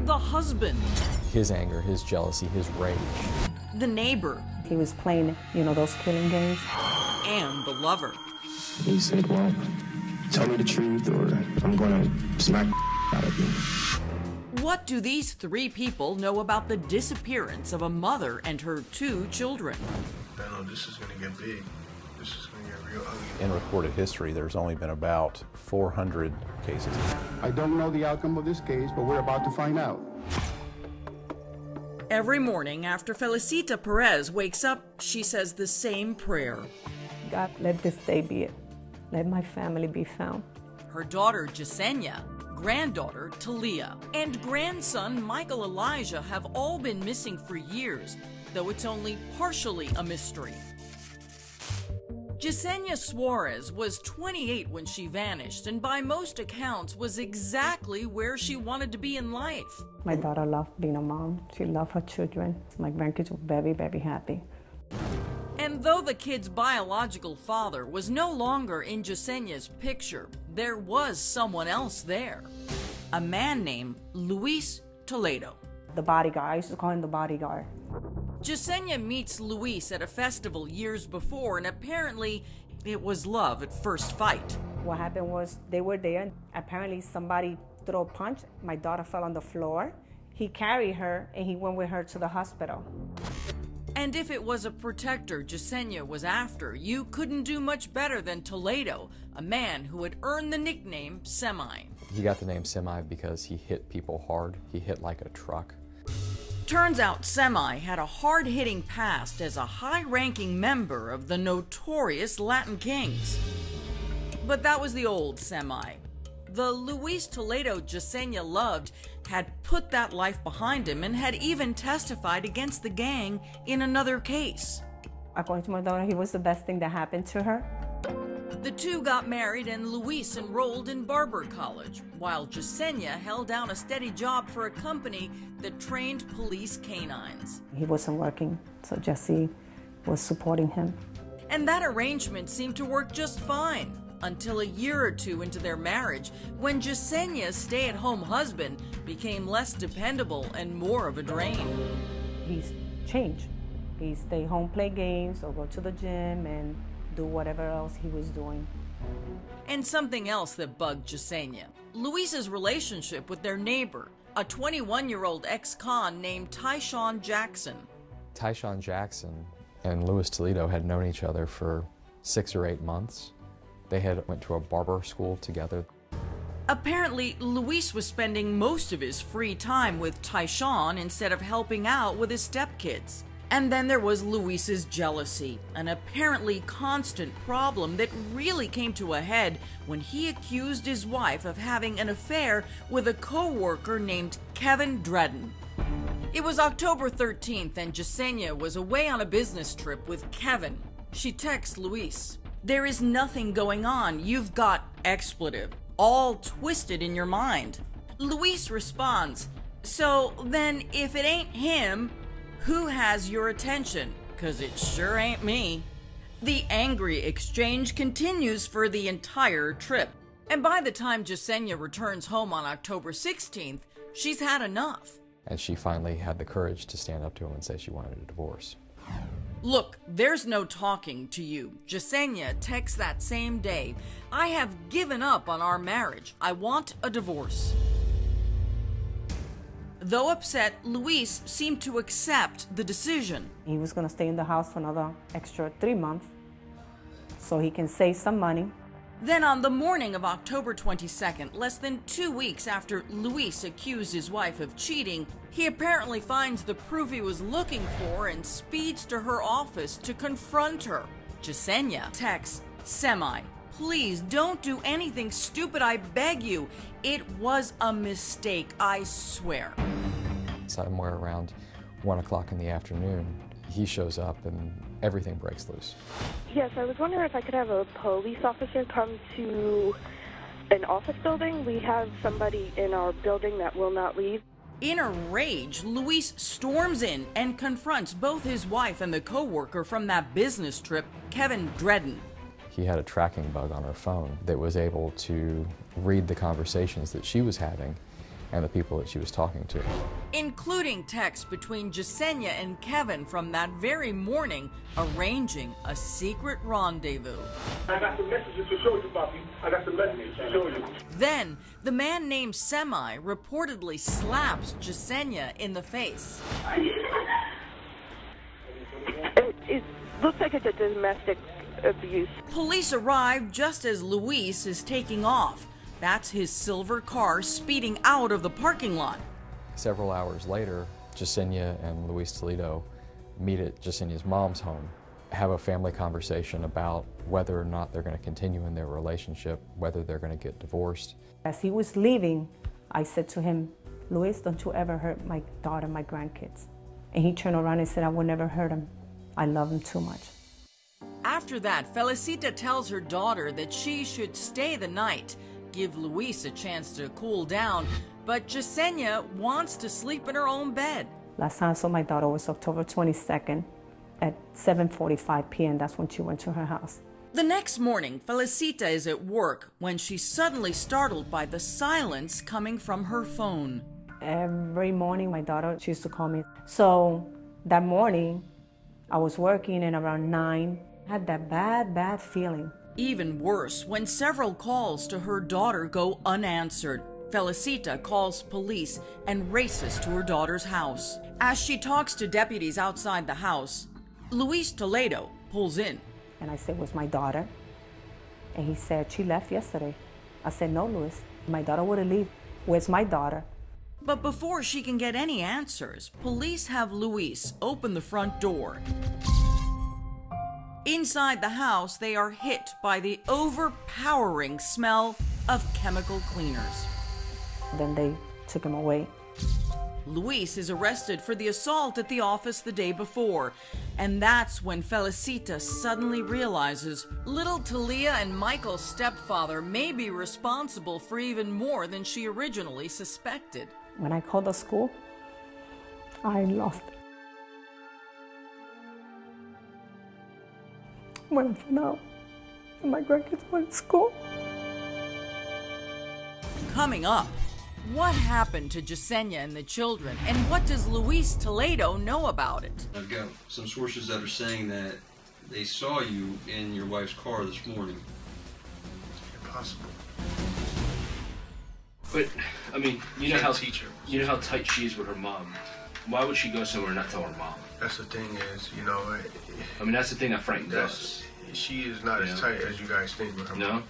The husband. His anger, his jealousy, his rage. The neighbor. He was playing, those killing games. And the lover. He said, well, tell me the truth or I'm gonna smack out of you. What do these three people know about the disappearance of a mother and her 2 children? I know this is gonna get big. This is gonna get real ugly. In recorded history, there's only been about 400 cases. I don't know the outcome of this case, but we're about to find out. Every morning after Felicita Perez wakes up, she says the same prayer. God, let this day be it. Let my family be found. Her daughter, Yessenia, granddaughter, Talia, and grandson, Michael Elijah, have all been missing for years, though it's only partially a mystery. Yessenia Suarez was 28 when she vanished, and by most accounts was exactly where she wanted to be in life. My daughter loved being a mom. She loved her children. My grandkids were very, very happy. And though the kid's biological father was no longer in Yessenia's picture, there was someone else there. A man named Luis Toledo. The bodyguard. I used to call him the bodyguard. Yessenia meets Luis at a festival years before, and apparently it was love at first fight. What happened was they were there. Apparently somebody threw a punch. My daughter fell on the floor. He carried her and he went with her to the hospital. And if it was a protector Yessenia was after, you couldn't do much better than Toledo, a man who had earned the nickname Semi. He got the name Semi because he hit people hard. He hit like a truck. Turns out Semi had a hard-hitting past as a high-ranking member of the notorious Latin Kings. But that was the old Semi. The Luis Toledo Yessenia loved had put that life behind him and had even testified against the gang in another case. According to my daughter, he was the best thing that happened to her. The two got married and Luis enrolled in barber college, while Yessenia held down a steady job for a company that trained police canines. He wasn't working, so Jesse was supporting him. And that arrangement seemed to work just fine, until a year or two into their marriage, when Yessenia's stay-at-home husband became less dependable and more of a drain. He's changed. He stay home, play games, or go to the gym and do whatever else he was doing. And something else that bugged Yessenia: Luis's relationship with their neighbor, a 21-year-old ex-con named Tyshawn Jackson. Tyshawn Jackson and Luis Toledo had known each other for 6 or 8 months. They had went to a barber school together. Apparently, Luis was spending most of his free time with Tyshawn instead of helping out with his stepkids. And then there was Luis's jealousy, an apparently constant problem that really came to a head when he accused his wife of having an affair with a co-worker named Kevin Dredden. It was October 13th and Yessenia was away on a business trip with Kevin. She texts Luis, "There is nothing going on. You've got expletive all twisted in your mind." Luis responds, "So then if it ain't him, who has your attention? 'Cause it sure ain't me." The angry exchange continues for the entire trip. And by the time Yessenia returns home on October 16th, she's had enough. And she finally had the courage to stand up to him and say she wanted a divorce. "Look, there's no talking to you." Yessenia texts that same day, "I have given up on our marriage. I want a divorce." Though upset, Luis seemed to accept the decision. He was going to stay in the house for another extra 3 months so he can save some money. Then on the morning of October 22nd, less than 2 weeks after Luis accused his wife of cheating, he apparently finds the proof he was looking for and speeds to her office to confront her. Yessenia texts, "Semi, please don't do anything stupid, I beg you. It was a mistake, I swear." Somewhere around 1 o'clock in the afternoon, he shows up and everything breaks loose. Yes, I was wondering if I could have a police officer come to an office building. We have somebody in our building that will not leave. In a rage, Luis storms in and confronts both his wife and the co-worker from that business trip, Kevin Dredden. He had a tracking bug on her phone that was able to read the conversations that she was having and the people that she was talking to. Including texts between Yessenia and Kevin from that very morning, arranging a secret rendezvous. I got some messages to show you, Bobby. I got some messages to show you. Then, the man named Semi reportedly slaps Yessenia in the face. It looks like it's a domestic abuse. Police arrive just as Luis is taking off. That's his silver car speeding out of the parking lot. Several hours later, Yessenia and Luis Toledo meet at Yessenia's mom's home, have a family conversation about whether or not they're going to continue in their relationship, whether they're going to get divorced. As he was leaving, I said to him, Luis, don't you ever hurt my daughter, my grandkids. And he turned around and said, I will never hurt him. I love him too much. After that, Felicita tells her daughter that she should stay the night, give Luis a chance to cool down, but Yessenia wants to sleep in her own bed. Last time I saw my daughter was October 22nd at 7:45 p.m. That's when she went to her house. The next morning, Felicita is at work when she's suddenly startled by the silence coming from her phone. Every morning, my daughter, she used to call me. So that morning, I was working, and around 9, I had that bad feeling. Even worse, when several calls to her daughter go unanswered, Felicita calls police and races to her daughter's house. As she talks to deputies outside the house, Luis Toledo pulls in. And I said, where's my daughter? And he said, she left yesterday. I said, no, Luis, my daughter wouldn't leave. Where's my daughter? But before she can get any answers, police have Luis open the front door. Inside the house, they are hit by the overpowering smell of chemical cleaners. Then they took him away. Luis is arrested for the assault at the office the day before, and that's when Felicita suddenly realizes little Talia and Michael's stepfather may be responsible for even more than she originally suspected. When I called the school, I lost it. When I found out that my grandkids went to school. Coming up, what happened to Yessenia and the children, and what does Luis Toledo know about it? I've got some sources that are saying that they saw you in your wife's car this morning. Impossible. But, I mean, you know how teacher. tight she is with her mom. Why would she go somewhere and not tell her mom? That's the thing is, you know, I mean, that's the thing that frightens us. She is not as tight as you guys think with her mom. No?